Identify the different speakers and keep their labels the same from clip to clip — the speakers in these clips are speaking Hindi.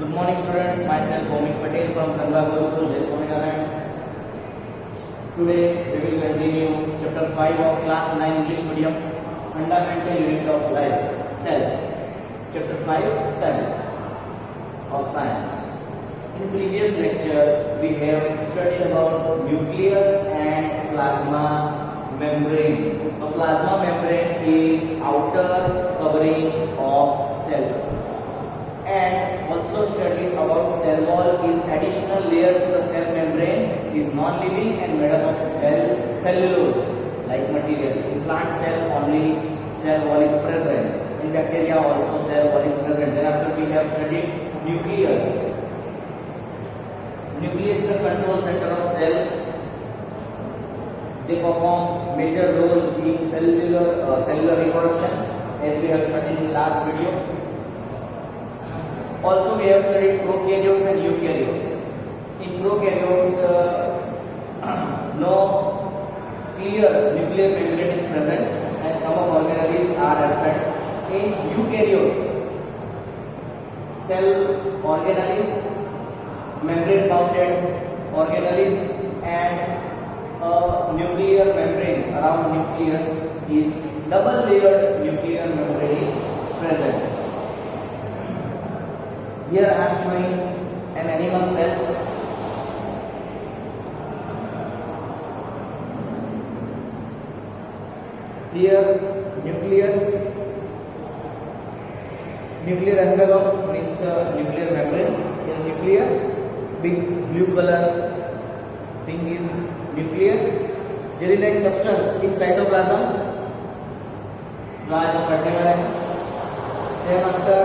Speaker 1: Good morning students, myself Bhumik Patel from Kanwa Gurukul, Jeswanagaland. Today we will continue chapter 5 of class 9 English medium, fundamental unit of life, cell. Chapter 5, cell of science. In previous lecture we have studied about nucleus and plasma membrane. A plasma membrane is outer covering of cell. And also studied about cell wall is additional layer to the cell membrane, is non-living and made up of cellulose like material. In plant cell only cell wall is present. In bacteria also cell wall is present. Then after we have studied nucleus. Nucleus is the control center of cell. They perform major role in cellular reproduction, as we have studied in last video. Also we have studied prokaryotes and eukaryotes. In prokaryotes, no clear nuclear membrane is present and some of organelles are absent. In eukaryotes, cell organelles, membrane bounded organelles and a nuclear membrane around nucleus is double layered nuclear membrane is present. Here I am showing an animal cell. Here nucleus, nuclear envelope means nuclear membrane. Here nucleus, big blue color thing is nucleus. Jelly-like substance is cytoplasm. जो आज हम पढ़ने वाले हैं. Then after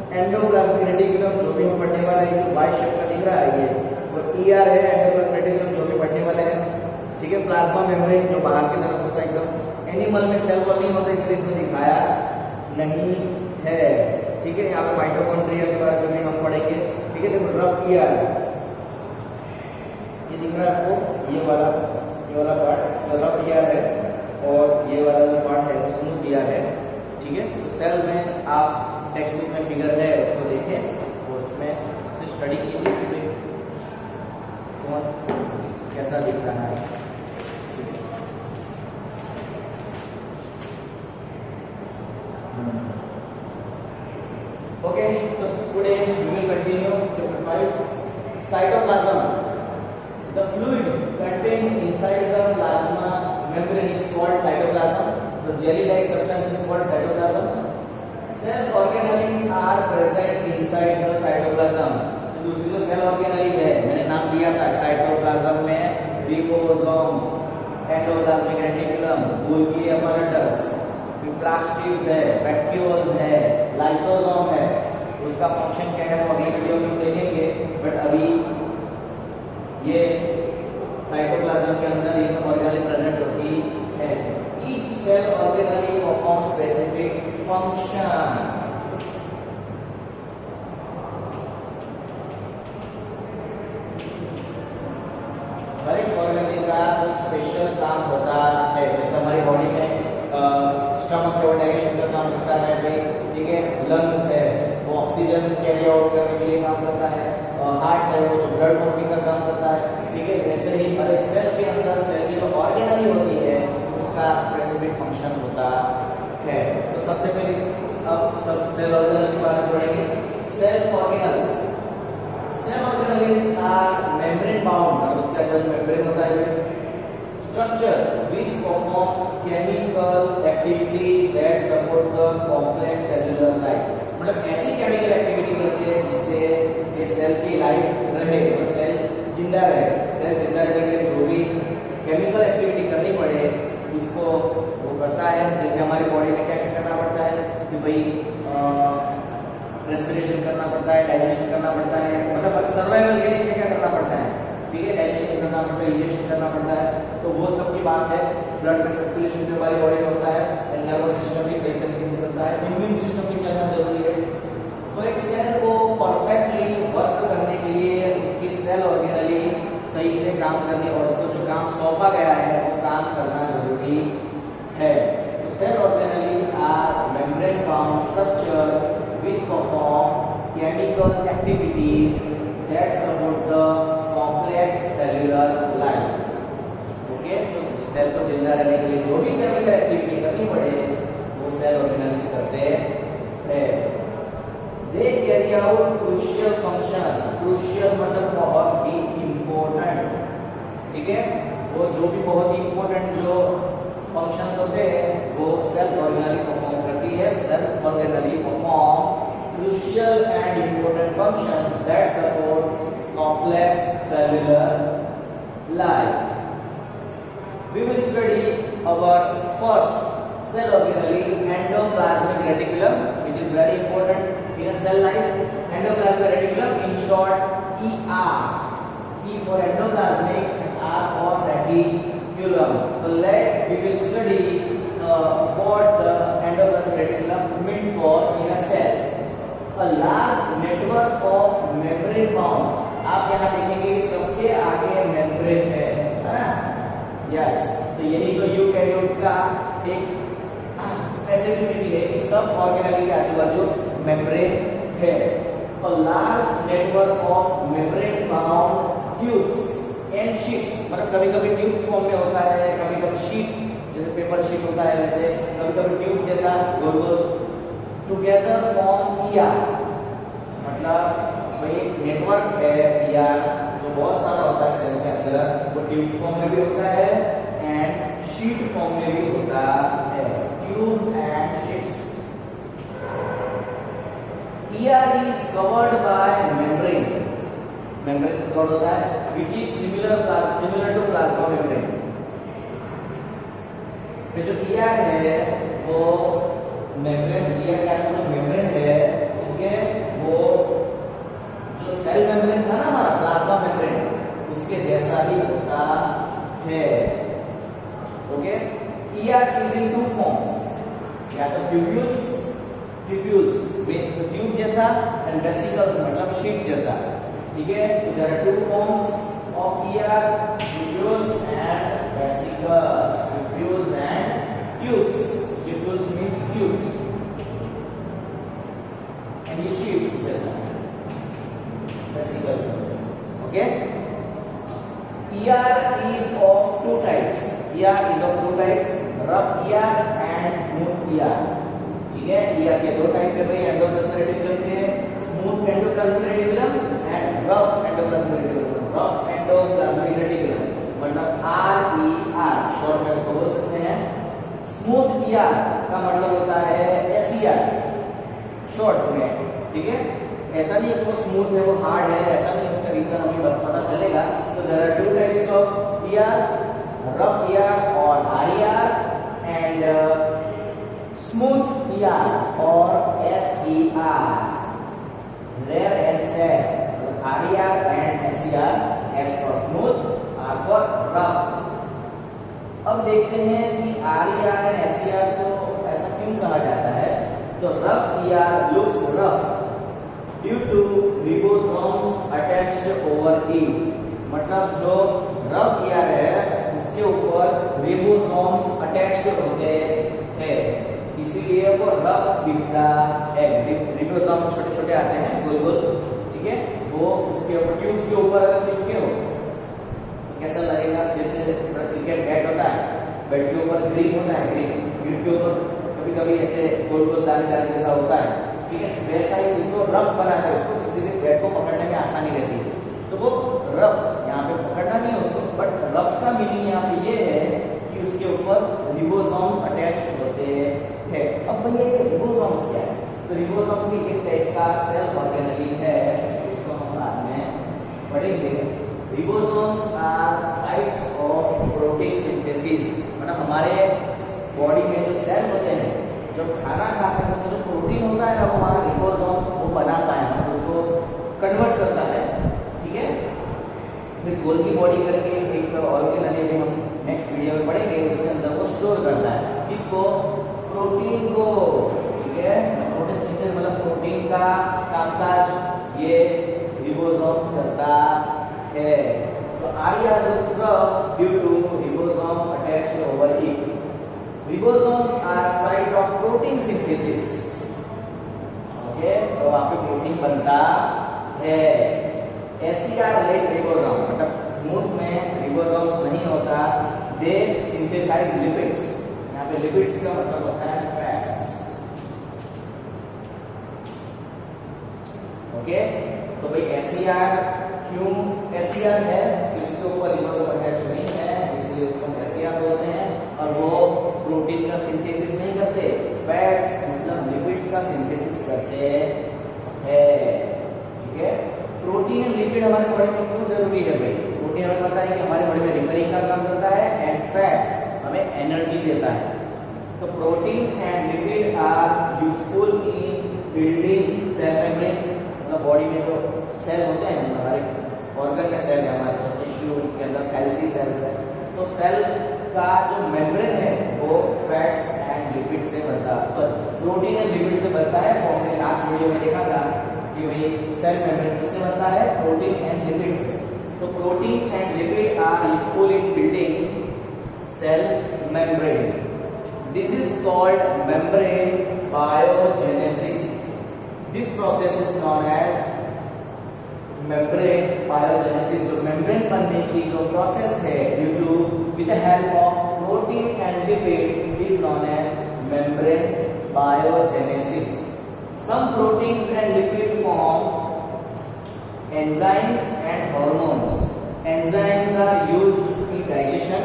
Speaker 1: एंडोप्लाज्मिक रेटिकुलम, जो भी हम पढ़ने वाले हैं, वाई शेप का दिख रहा है ये, वो ईआर है. एंडोप्लाज्मिक रेटिकुलम जो भी पढ़ने वाले हैं, ठीक है. प्लाज्मा मेम्ब्रेन जो बाहर की तरफ होता है एकदम. एनिमल में सेल वॉल नहीं होता, इसलिए इसमें दिखाया नहीं है, ठीक है. यहाँ पे माइटोकॉन्ड्रिया के बारे में भी हम पढ़ेंगे, ठीक है. देखो रफ ईआर ये दिख रहा है आपको, ये वाला पार्ट रफ ईआर है और ये वाला जो पार्ट है वो स्मूथ ईआर है, ठीक है. तो सेल में आप टेक्स्ट बुक में फिगर है उसको देखें और उसमें से स्टडी कीजिए कौन कैसा दिख रहा है. ओके, तो today we will continue chapter 5 cytoplasm. The fluid contained inside the plasma membrane is called cytoplasm. The jelly-like substance is called cytoplasm. Cell organelles are present inside the cytoplasm. तो दूसरी जो सेल ऑर्गेनेल है, मैंने नाम दिया था साइटोप्लाज्म में रिबोसोम्स, एंडोप्लाज्मिक रेटिकुलम, गोल्गी अपैरेटस, फिर प्लास्टिड्स है, वैक्यूल्स है, लाइसोसोम है. उसका फंक्शन क्या है वो अगले वीडियो में देखेंगे. बट अभी ये साइटोप्लाज्म के अंदर ये सब ऑर्गेनेल प्रेजेंट होती है. Each cell organelle performs specific function. हर एक ऑर्गेनेल का कुछ स्पेशल काम होता है. जैसे हमारी बॉडी में स्टमक है वो डाइजेशन का काम करता है, ठीक है. लंग्स है वो ऑक्सीजन कैरी आउट करने के लिए काम करता है. हार्ट है वो जो ब्लड पंपिंग का काम करता है, ठीक है. वैसे ही हर एक सेल के अंदर सेल की जो ऑर्गेनेल होती है उसका स्पेसिफिक फंक्शन होता है. तो सबसे पहले अब सब सेल ऑर्गेनेल के बारे में पढ़ेंगे. Cell organelles, cell organelles are membrane bound, और उसका जो मेम्ब्रेन होता है structure which perform chemical activity that support the complex cellular life. मतलब ऐसी केमिकल एक्टिविटी करती है जिससे ये सेल की लाइफ रहे और सेल जिंदा रहे. सेल जिंदा रहने के लिए जो भी केमिकल एक्टिविटी करनी पड़े उसको वो करता है. जैसे हमारी बॉडी में क्या क्या करना पड़ता है कि भाई रेस्पिरेशन करना पड़ता है, डाइजेशन करना पड़ता है, मतलब सर्वाइवल के लिए क्या क्या करना पड़ता है, ठीक है. डाइजेशन करना पड़ता है, इजेशन करना पड़ता है. तो वो सब की बात है. ब्लड का सर्कुलेशन भी हमारी बॉडी में होता है, नर्वस सिस्टम भी सही तरीके से चलता है, इम्यून सिस्टम भी चलना जरूरी है. तो एक सेल को परफेक्टली वर्क करने के लिए उसकी सेल ऑर्गेनेली सही से काम करने और उसको जो काम सौंपा गया है वो काम करना जरूरी है. तो cell organelle are membrane bound structure which perform chemical out activities that support the complex cellular life. Okay, तो सेल को जिंदा रहने के लिए जो भी केमिकल एक्टिविटी करनी पड़े वो सेल ऑर्गेनेल्स करते हैं. They carry out crucial function. Crucial मतलब बहुत ही इम्पोर्टेंट. ठीक है, वो जो भी बहुत ही इम्पोर्टेंट जो फंक्शंस होते हैं वो सेल ऑर्गेनली परफॉर्म करती है. Cell organelle perform crucial and important functions that support complex cellular life. We will study our first cell organelle, endoplasmic reticulum, which is very important in a cell life. Endoplasmic reticulum, in short ER. E for endoplasmic and R for reticulum. So we will study what the endoplasmic reticulum meant for in a cell. A large network of membrane bound. आप यहाँ देखेंगे कि सबके आगे मेम्ब्रेन है ना. यस, तो यही तो यूकैरियोट्स का एक स्पेसिफिसिटी है कि सब ऑर्गेनेल के आजू बाजू मेम्ब्रेन है. A large network of membrane bound tubes and sheets. मतलब कभी-कभी ट्यूब्स फॉर्म में होता है, कभी-कभी शीट जैसे पेपर शीट होता है वैसे, कभी-कभी ट्यूब जैसा गोल-गोल टुगेदर फॉर्म ER. मतलब वही नेटवर्क है ER जो बहुत सारा होता है सेल के अंदर. वो ट्यूब्स फॉर्म में भी होता है एंड शीट फॉर्म में भी होता है. Tubes and sheets. ER is covered by membrane. membrane से कवर्ड होता है which is similar to plasma membrane. जो ER है वो मेम्ब्रेन, ER के अंदर जो मेम्ब्रेन है, ठीक है, वो जो सेल मेम्ब्रेन था ना हमारा प्लाज्मा मेम्ब्रेन, उसके जैसा ही होता है. Okay, ER is in two forms. या तो ट्यूब्यूल्स में ट्यूब जैसा एंड वेसिकल्स मतलब शीट जैसा. ठीक है, तो there are two forms of ER, tubules and vesicles. Tubules and tubes. Tubules means tubes and ये sheets जैसा vesicles means. Okay, ER is of two types. ER is of two types, rough ER and smooth ER. ठीक है, ER के दो टाइप है भाई, एंडोप्लाज्मिक रेटिकुलम के smooth endoplasmic reticulum and rough endoplasmic reticulum. Rough endoplasmic reticulum मतलब RER शॉर्ट में इसको बोल सकते हैं. स्मूथ ER का मतलब होता है SER शॉर्ट में. ठीक है, ऐसा नहीं है वो स्मूथ है वो हार्ड है, ऐसा नहीं. उसका रीजन हमें पता चलेगा. तो there are two types of ER, rough ER और RER एंड स्मूथ ER और SER. Rare and share. RER and SER, S for smooth, R for rough. अब देखते हैं कि RER एंड SER को ऐसा क्यों कहा जाता है. तो rough ER looks rough due to ribosomes attached over it. मतलब जो रफ ER है उसके ऊपर रिबोसोम्स अटैच्ड होते हैं, इसीलिए वो रफ दिखता है. रिबोसोम्स छोटे छोटे आते हैं गोल गोल. ठीक है, वो उसके ऊपर ट्यूब्स के ऊपर अगर चिपके हो कैसा लगेगा. जैसे क्रिकेट बैट होता है, बैट के ऊपर ग्रिप होता है, ग्रिप के ऊपर कभी कभी ऐसे गोल गोल दाने दाने जैसा होता है. ठीक है, वैसा ही जिसको रफ बनाता है उसको किसी भी बैट को पकड़ने में आसानी रहती है. तो वो रफ यहाँ पे पकड़ना नहीं है उसको, बट रफ का मीनिंग यहाँ पे ये है कि उसके ऊपर रिबोसोम अटैच होते हैं. अब भैया ये रिबोसोम्स क्या है. तो रिबोसोम भी एक टाइप का सेल ऑर्गेनेल है, उसको हम बाद में पढ़ेंगे. Ribosomes are sites of protein synthesis. मतलब हमारे बॉडी में जो सेल होते हैं, जब खाना खाते हैं उसमें जो प्रोटीन होता है ना वो हमारा रिबोसोम्स वो बनाता है, मतलब उसको कन्वर्ट करता है. ठीक है, फिर गोल्गी बॉडी करके एक ऑर्गेनेल में हम नेक्स्ट वीडियो में पढ़ेंगे, उसके अंदर वो स्टोर करता है इसको, प्रोटीन को. ठीक है, प्रोटीन सिंथेसिस मतलब प्रोटीन का कामकाज ये रिबोसोम्स करता है. तो RER looks rough due to ribosome attached over it. Ribosomes are site of protein synthesis. Okay. तो वहाँ पे प्रोटीन बनता है। SCR लाइक रिबोसोम, मतलब स्मूथ में रिबोसोम्स नहीं होता, दे सिंथेसाइज लिपिड्स। यहाँ पे लिपिड्स का मतलब होता है फैट्स। ओके, तो भाई SCR क्यों SCR है? तो इसके ऊपर रिबोसोम अटैच नहीं है, इसलिए उसको SCR बोलते हैं। और वो प्रोटीन का सिंथेसिस नहीं करते, फैट्स मतलब लिपिड्स का सिंथेसिस करते हैं। ठीक है, प्रोटीन एंड लिपिड हमारे बॉडी में क्यों जरूरी है भाई? प्रोटीन हमें पता है कि हमारे बॉडी में रिपेयरिंग का काम करता है, एंड फैट्स हमें एनर्जी देता है। तो protein and lipid are useful in building cell membrane, मतलब बॉडी में जो सेल होते हैं, हमारे ऑर्गन के सेल है, हमारे टिश्यू के अंदर सेल्स ही सेल्स है, तो सेल का जो मेम्ब्रेन है वो फैट्स एंड लिपिड से बनता है, सॉरी प्रोटीन एंड लिपिड से बनता है। तो हमने लास्ट वीडियो में देखा था कि भाई सेल मेम्ब्रेन किससे बनता है? प्रोटीन एंड लिपिड से। तो protein and lipid are useful in building cell membrane. This is called membrane biogenesis. This process is known as membrane biogenesis. जो मेम्ब्रेन बनने की जो प्रोसेस है due to with the help of protein and lipid is known as membrane biogenesis. Some proteins and lipid form enzymes and hormones. Enzymes are used in digestion,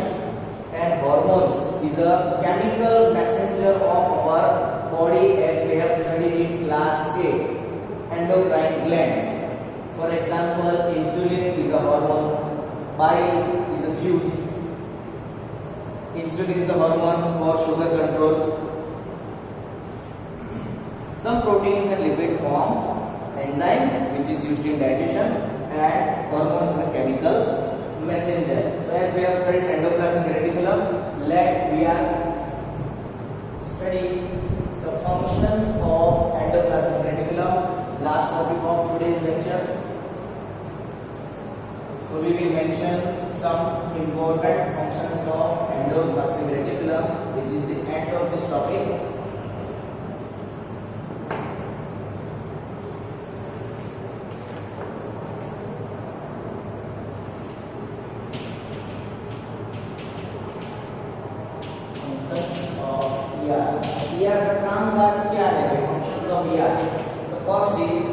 Speaker 1: and hormones is a chemical messenger of our body, as we have studied in class 8, endocrine glands. For example, insulin is a hormone, bile is a juice. Insulin is a hormone for sugar control. Some proteins and lipid form enzymes which is used in digestion, and hormones are chemical messenger. So as we have studied endoplasmic reticulum, we are studying the functions of endoplasmic reticulum. Last topic of today's lecture. So we will mention some important functions of endoplasmic reticulum, which is the end of this topic. ER का काम काज क्या है? Functions of ER. The first is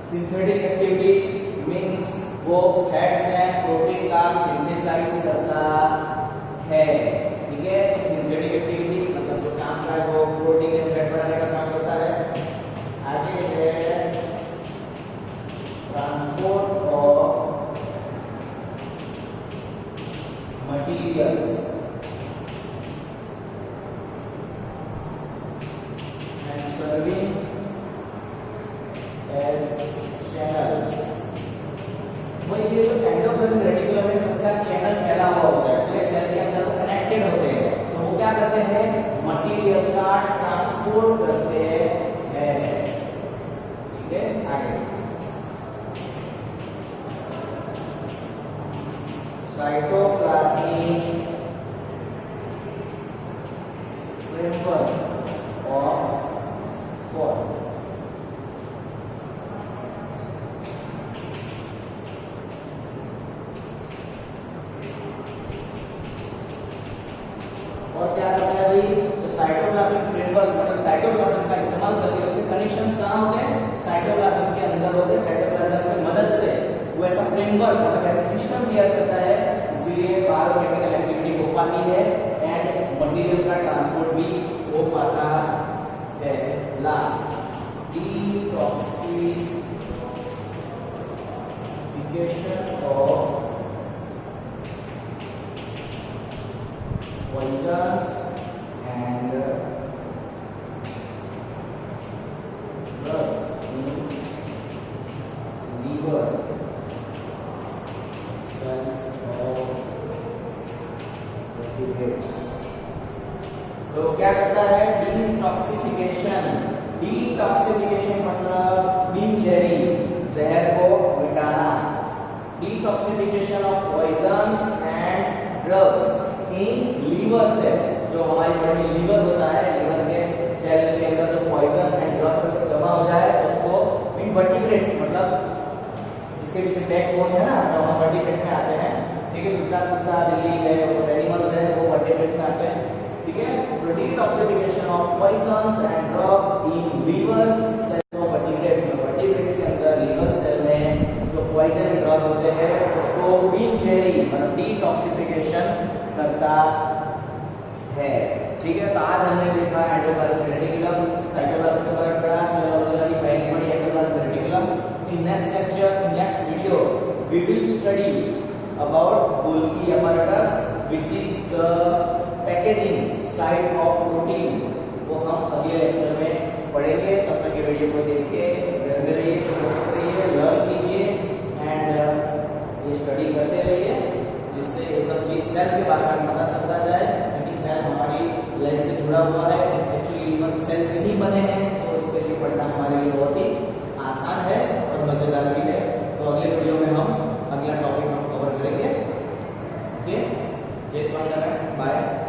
Speaker 1: synthetic activities, means वो फैट्स एंड प्रोटीन का सिंथेसाइज करता है। ठीक है, तो सिंथेटिक एक्टिविटी मतलब जो काम का है वो प्रोटीन एंड फैट बनाने का काम करता है। आगे है transport of materials and serving as channels. भाई ये जो एंडोप्लाज्मिक रेटिकुलम में सबका चैनल फैला हुआ होता है, पूरे सेल के अंदर कनेक्टेड होते हैं, तो वो क्या करते हैं? मटेरियल का ट्रांसपोर्ट करते हैं। ठीक है, आगे साइटोप्लाज्मिक फ्रेमवर्क ऑफ थॉट। और क्या करता है भाई? तो साइटोप्लाज्मिक फ्रेमवर्क मतलब साइटोप्लाज्म का इस्तेमाल करके उसके कनेक्शंस कहाँ होते हैं? साइटोप्लाज्म के अंदर होते हैं। साइटोप्लाज्म की मदद से वो ऐसा फ्रेमवर्क मतलब ऐसा सिस्टम तैयार करता है, इसीलिए बायोकेमिकल एक्टिविटी हो पाती है एंड मटेरियल का ट्रांसपोर्ट भी हो पाता है। Last, detoxification of poisons and drugs in liver cells of vertebrates। तो क्या करता है? डिटॉक्सिफिकेशन। डिटॉक्सिफिकेशन मतलब बिनजहरी जहर को मिटाना। Detoxification of poisons and drugs in liver cells. जो हमारी बॉडी में लीवर होता है, लीवर के सेल के अंदर जो पॉइजन एंड ड्रग्स जमा हो जाए उसको इनवर्टिब्रेट्स, मतलब जिसके पीछे बैकबोन है ना, तो हम वर्टिब्रेट में आते हैं, ठीक है। दूसरा कुत्ता, बिल्ली है, वो सब एनिमल्स है, वो वर्टिब्रेट्स में आते हैं, ठीक है। तो detoxification of poisons and drugs in liver cells of vertebrates में, वर्टिब्रेट्स के अंदर लीवर सेल में जो पॉइजन ड्रग होते हैं उसको इनचेरी मतलब डिटॉक्सिफिकेशन करता है, ठीक है। तो आज हमने देखा एंडोप्लाज्मिक रेटिकुलम, साइटोप्लाज्म का बड़ा सेलुलर पहली बड़ी endoplasmic reticulum. In next lecture, in next video, we will study about Golgi apparatus, which is the packaging side of protein. वो हम अगले लेक्चर में पढ़ेंगे। तब तक ये वीडियो को देखिए, घर में रहिए, सुरक्षित रहिए, लर्न कीजिए एंड ये स्टडी करते रहिए, जिससे ये सब चीज सेल के बारे में पता चलता जाए, क्योंकि सेल हमारी लाइफ से जुड़ा हुआ है, एक्चुअली लीवर सेल से ही बने हैं, तो उसके लिए पढ़ना हमारे लिए बहुत ही आसान है और मजेदार भी है। तो अगले वीडियो में हम अगला टॉपिक हम कवर करेंगे। ओके, जय स्वामीनारायण, बाय।